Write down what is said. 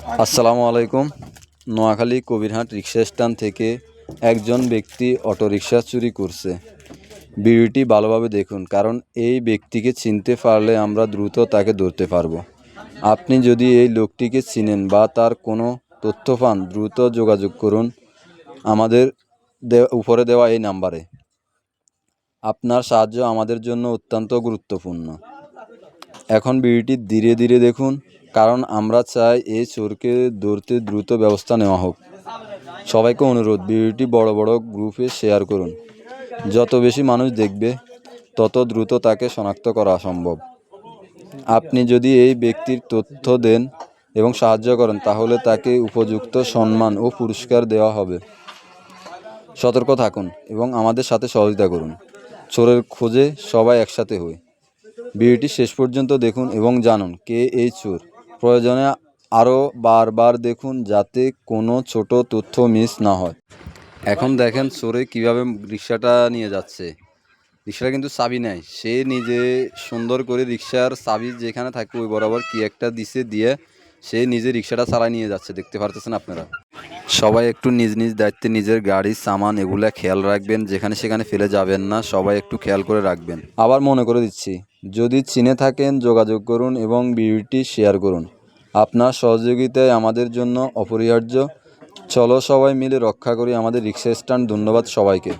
আসসালামু আলাইকুম। নোয়াখালী কবিরহাট রিক্সা স্ট্যান্ড থেকে একজন ব্যক্তি অটোরিকশা চুরি করছে। ভিডিওটি ভালোভাবে দেখুন, কারণ এই ব্যক্তিকে চিনতে পারলে আমরা দ্রুত তাকে ধরতে পারব। আপনি যদি এই লোকটিকে চিনেন বা তার কোনো তথ্য পান, দ্রুত যোগাযোগ করুন আমাদের উপরে দেওয়া এই নাম্বারে। আপনার সাহায্য আমাদের জন্য অত্যন্ত গুরুত্বপূর্ণ। এখন ভিডিওটি ধীরে ধীরে দেখুন, কারণ আমরা চাই এই চোরকে ধরতে দ্রুত ব্যবস্থা নেওয়া হোক। সবাইকে অনুরোধ, ভিডিওটি বড় বড় গ্রুপে শেয়ার করুন। যত বেশি মানুষ দেখবে, তত দ্রুত তাকে শনাক্ত করা সম্ভব। আপনি যদি এই ব্যক্তির তথ্য দেন এবং সাহায্য করেন, তাহলে তাকে উপযুক্ত সম্মান ও পুরস্কার দেওয়া হবে। সতর্ক থাকুন এবং আমাদের সাথে সহযোগিতা করুন। চোরের খোঁজে সবাই একসাথে হই। ভিডিওটি শেষ পর্যন্ত দেখুন এবং জানুন কে এই চোর। প্রয়োজনে আরও বারবার দেখুন, যাতে কোনো ছোট তথ্য মিস না হয়। এখন দেখেন চোরে কিভাবে রিক্সাটা নিয়ে যাচ্ছে। রিক্সাটা কিন্তু চাবি নেয়, সে নিজে সুন্দর করে রিক্সার চাবি যেখানে থাকে ওই বরাবর কি একটা দিয়ে সে নিজে রিক্সাটা চালায় নিয়ে যাচ্ছে। দেখতে পারতেছেন আপনারা। সবাই একটু নিজ নিজ দায়িত্বে নিজের গাড়ির সামান এগুলা খেয়াল রাখবেন, যেখানে সেখানে ফেলে যাবেন না। সবাই একটু খেয়াল করে রাখবেন। আবার মনে করে দিচ্ছি, যদি চিনে থাকেন যোগাযোগ করুন এবং ভিডিওটি শেয়ার করুন। আপনার সহযোগিতায় আমাদের জন্য অপরিহার্য। চলো সবাই মিলে রক্ষা করি আমাদের রিক্সা স্ট্যান্ড। ধন্যবাদ সবাইকে।